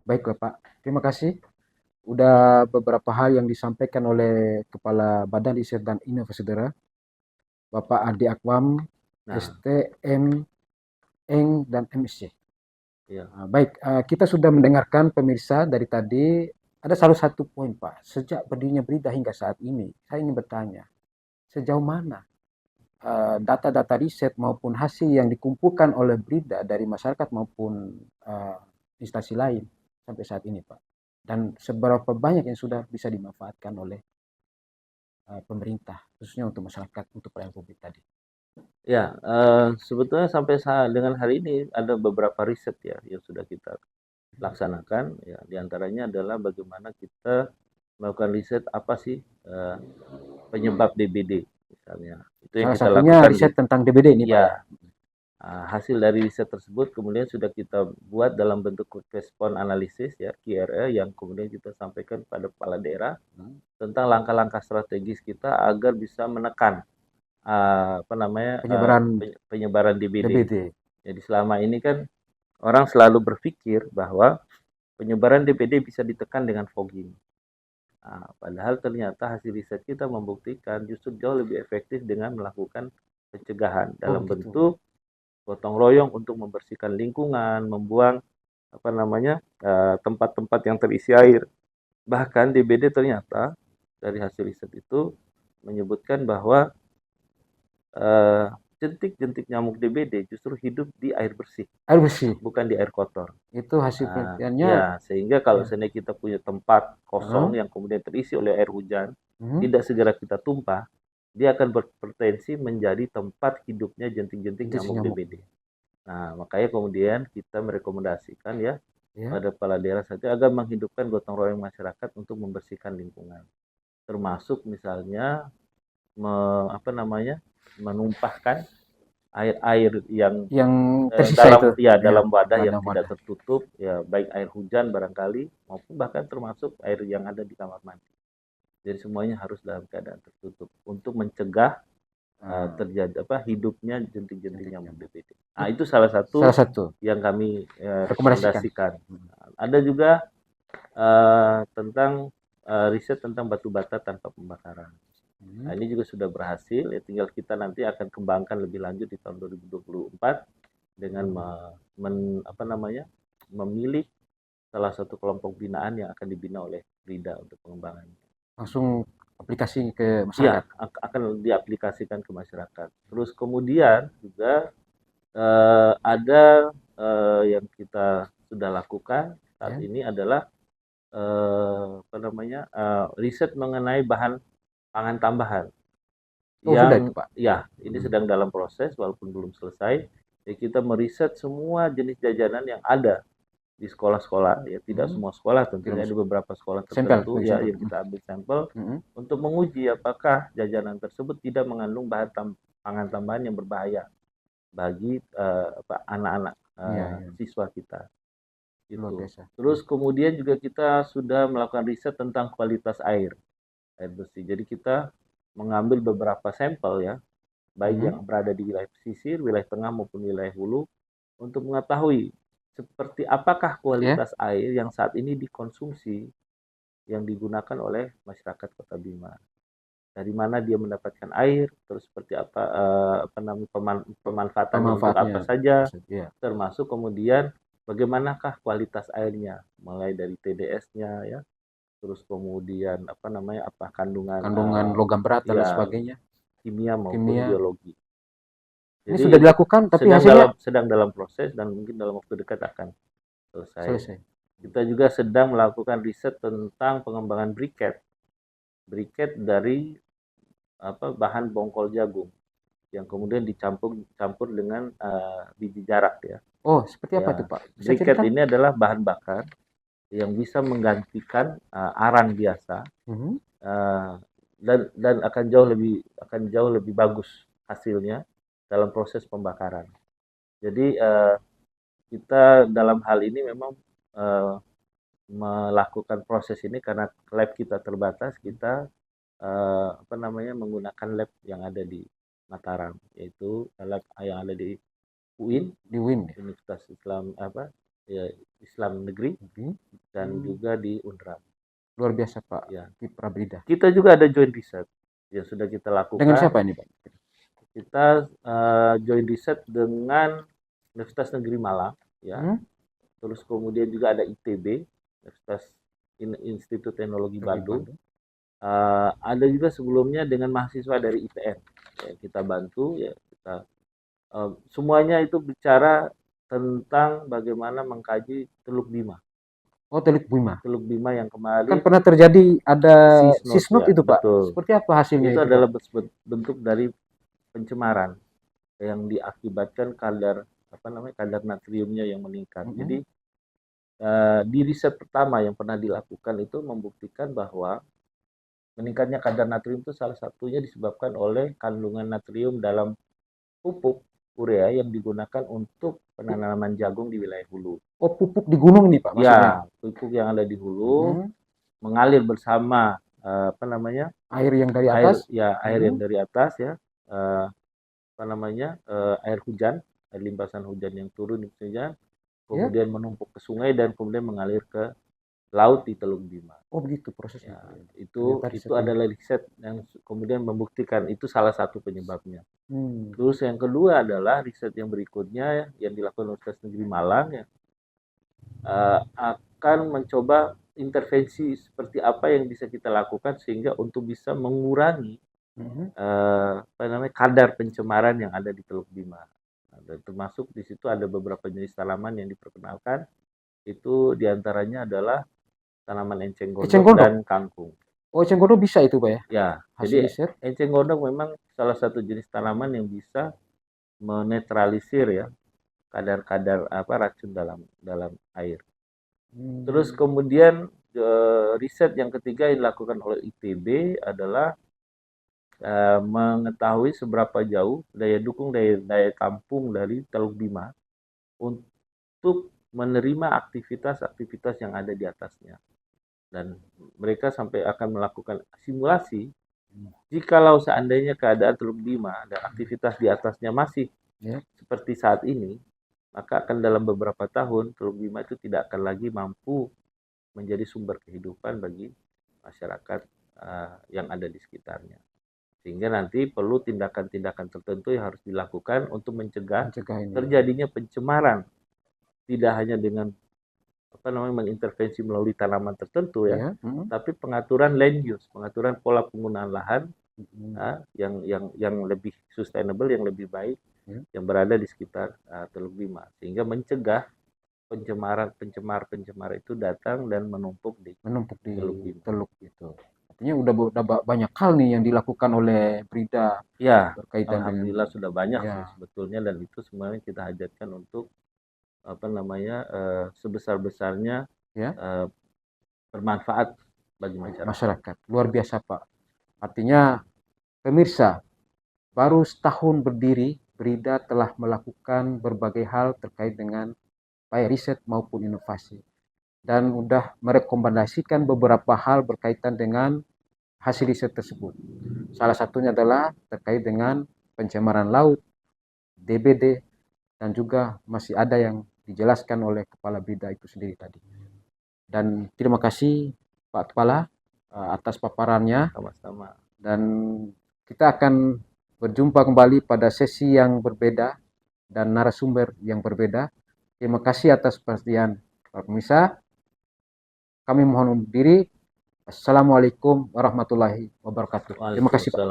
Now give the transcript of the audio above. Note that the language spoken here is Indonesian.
Baik Bapak, terima kasih. Udah beberapa hal yang disampaikan oleh Kepala Badan Riset dan Inovasi Daerah, Bapak Adi Akwam, Nah, STM, Eng, dan MSc. ya, Baik, kita sudah mendengarkan pemirsa dari tadi. Ada salah satu poin Pak, sejak berdirinya Berita hingga saat ini, saya ingin bertanya, sejauh mana data-data riset maupun hasil yang dikumpulkan oleh Brida dari masyarakat maupun uh, instansi lain sampai saat ini, Pak. Dan seberapa banyak yang sudah bisa dimanfaatkan oleh pemerintah, khususnya untuk masyarakat, untuk pelayanan publik tadi. ya, sebetulnya sampai dengan hari ini ada beberapa riset ya yang sudah kita laksanakan. Ya, diantaranya adalah bagaimana kita melakukan riset apa sih eh, penyebab DBD misalnya. Itu yang Salah kita satunya lakukan di riset tentang DBD ini, Pak ya. ya. Hasil dari riset tersebut kemudian sudah kita buat dalam bentuk quick response analysis ya QRE yang kemudian kita sampaikan pada kepala daerah tentang langkah-langkah strategis kita agar bisa menekan apa namanya Penyebaran penyebaran DBD. DBD. Jadi selama ini kan orang selalu berpikir bahwa penyebaran DBD bisa ditekan dengan fogging. Padahal ternyata hasil riset kita membuktikan justru jauh lebih efektif dengan melakukan pencegahan Oh dalam begitu. bentuk gotong royong untuk membersihkan lingkungan, membuang apa namanya tempat-tempat yang terisi air. Bahkan DBD ternyata dari hasil riset itu menyebutkan bahwa eh, jentik-jentik nyamuk DBD justru hidup di air bersih, Air bersih. bukan di air kotor. Itu hasil penelitiannya. Ya, sehingga kalau Ya. seandainya kita punya tempat kosong Uh-huh. yang kemudian terisi oleh air hujan, Hmm. tidak segera kita tumpah, dia akan berpotensi menjadi tempat hidupnya jentik-jentik Itu si nyamuk nyamuk. DBD. Nah, makanya kemudian kita merekomendasikan ya Ya. pada kepala daerah saja agar menghidupkan gotong royong masyarakat untuk membersihkan lingkungan. Termasuk misalnya apa namanya? Menumpahkan air-air yang Yang tersisa itu. dalam ya Ya. dalam wadah yang tidak Wadah-wadah. tertutup ya baik air hujan barangkali maupun bahkan termasuk air yang ada di kamar mandi. Jadi semuanya harus dalam keadaan tertutup untuk mencegah terjadi apa hidupnya jentik-jentik Jentik nyamuk nyamuk. DBD. Nah, itu salah Salah satu satu. yang kami Rekomendasikan. rekomendasikan. Ada juga tentang riset tentang batu bata tanpa pembakaran. Nah, Hmm. ini juga sudah berhasil, ya tinggal kita nanti akan kembangkan lebih lanjut di tahun 2024 dengan apa namanya, memilih salah satu kelompok binaan yang akan dibina oleh Rida untuk pengembangannya. Langsung aplikasi ke Iya, masyarakat. akan diaplikasikan ke masyarakat. Terus kemudian juga ada yang kita sudah lakukan saat Ya. ini adalah apa namanya riset mengenai bahan pangan tambahan Oh sudah itu yang Pak. ya ini Hmm. sedang dalam proses walaupun belum selesai. Jadi kita meriset semua jenis jajanan yang ada di sekolah-sekolah ya tidak Hmm. semua sekolah Tidak tentunya ada masuk. beberapa sekolah Sampel, tertentu bagi ya sampel. yang kita ambil sampel Hmm. untuk menguji apakah jajanan tersebut tidak mengandung bahan pangan tambahan yang berbahaya bagi anak-anak Iya, iya. siswa kita Luar itu. biasa. Terus kemudian juga kita sudah melakukan riset tentang kualitas air bersih. Jadi kita mengambil beberapa sampel ya, baik Hmm. yang berada di wilayah pesisir, wilayah tengah maupun wilayah hulu untuk mengetahui seperti apakah Ya. kualitas air yang saat ini dikonsumsi yang digunakan oleh masyarakat Kota Bima. Dari mana dia mendapatkan air, terus seperti apa namanya pemanfaatannya untuk Pemanfaatnya. apa saja, Ya. termasuk kemudian bagaimanakah kualitas airnya, mulai dari TDS-nya ya, terus kemudian apa namanya apa kandungan Kandungan logam berat dan lain ya sebagainya. kimia maupun Kimia. biologi. Ini Jadi sudah itu dilakukan tapi hasilnya sedang dalam proses dan mungkin dalam waktu dekat akan selesai. selesai. Kita juga sedang melakukan riset tentang pengembangan briket. Briket dari apa bahan bongkol jagung yang kemudian campur dengan biji jarak ya. Oh, seperti apa Ya, tuh Pak? Bisa briket cerita? ini adalah bahan bakar yang bisa menggantikan arang biasa Mhm. uh, dan akan jauh lebih bagus hasilnya dalam proses pembakaran. Jadi kita dalam hal ini memang uh, melakukan proses ini karena lab kita terbatas, kita apa namanya menggunakan lab yang ada di Mataram, yaitu lab yang ada di UIN, Di WIN ya? Universitas Islam apa ya Islam Negeri, Mhm. juga di UNRAM. Luar biasa Pak Ya. Kiprah Brida. Kita juga ada joint research yang sudah kita lakukan. Dengan siapa ini Pak? Kita joint research dengan Universitas Negeri Malang, ya. Terus kemudian juga ada ITB, Universitas Institut Teknologi Bandung. Ada juga sebelumnya dengan mahasiswa dari ITN, ya, kita bantu, ya kita semuanya itu bicara tentang bagaimana mengkaji Teluk Bima. Oh, Teluk Bima. Teluk Bima yang kemarin Kan pernah terjadi ada sisnot ya, itu Pak. betul. Seperti apa hasilnya itu? Itu adalah Pak? bentuk dari pencemaran yang diakibatkan kadar kadar natriumnya yang meningkat. Jadi di riset pertama yang pernah dilakukan itu membuktikan bahwa meningkatnya kadar natrium itu salah satunya disebabkan oleh kandungan natrium dalam pupuk urea yang digunakan untuk penanaman jagung di wilayah hulu. Oh, pupuk di gunung ini Pak maksudnya? Ya, pupuk yang ada di hulu mengalir bersama air yang dari atas? Air yang dari atas ya. Air hujan, air limpasan hujan yang turun di hujan, kemudian menumpuk ke sungai dan kemudian mengalir ke laut di Teluk Bima. Oh begitu prosesnya. Ya, itu adalah riset yang kemudian membuktikan itu salah satu penyebabnya. Terus yang kedua adalah riset yang berikutnya yang dilakukan Universitas Negeri Malang ya, akan mencoba intervensi seperti apa yang bisa kita lakukan sehingga untuk bisa mengurangi kadar pencemaran yang ada di Teluk Bima. Dan termasuk di situ ada beberapa jenis tanaman yang diperkenalkan. Itu diantaranya adalah tanaman enceng gondok dan kangkung. Oh, enceng gondok bisa itu Pak ya? Ya, jadi enceng gondok memang salah satu jenis tanaman yang bisa menetralisir ya kadar-kadar racun dalam air. Terus kemudian riset yang ketiga yang dilakukan oleh ITB adalah mengetahui seberapa jauh daya dukung daya tampung dari Teluk Bima untuk menerima aktivitas-aktivitas yang ada di atasnya. Dan mereka sampai akan melakukan simulasi jikalau seandainya keadaan Teluk Bima dan aktivitas di atasnya masih seperti saat ini, maka akan dalam beberapa tahun Teluk Bima itu tidak akan lagi mampu menjadi sumber kehidupan bagi masyarakat yang ada di sekitarnya. Sehingga nanti perlu tindakan-tindakan tertentu yang harus dilakukan untuk mencegah terjadinya pencemaran, tidak hanya dengan mengintervensi melalui tanaman tertentu ya, tapi pengaturan land use, pengaturan pola penggunaan lahan yang lebih sustainable, yang lebih baik, yang berada di sekitar Teluk Bima, sehingga mencegah pencemar itu datang dan menumpuk di teluk itu. Artinya udah banyak hal nih yang dilakukan oleh Brida ya, berkaitan alhamdulillah sudah banyak sebetulnya, dan itu semuanya kita hajatkan untuk sebesar-besarnya bermanfaat bagi masyarakat. Luar biasa Pak. Artinya pemirsa, baru setahun berdiri Brida telah melakukan berbagai hal terkait dengan baik riset maupun inovasi, dan sudah merekomendasikan beberapa hal berkaitan dengan hasil riset tersebut. Salah satunya adalah terkait dengan pencemaran laut, DBD, dan juga masih ada yang dijelaskan oleh Kepala Brida itu sendiri tadi. Dan terima kasih Pak Kepala atas paparannya. Sama-sama. Dan kita akan berjumpa kembali pada sesi yang berbeda dan narasumber yang berbeda. Terima kasih atas perhatian Pak pemirsa. Kami mohon undur diri. Assalamualaikum warahmatullahi wabarakatuh. Terima kasih Pak.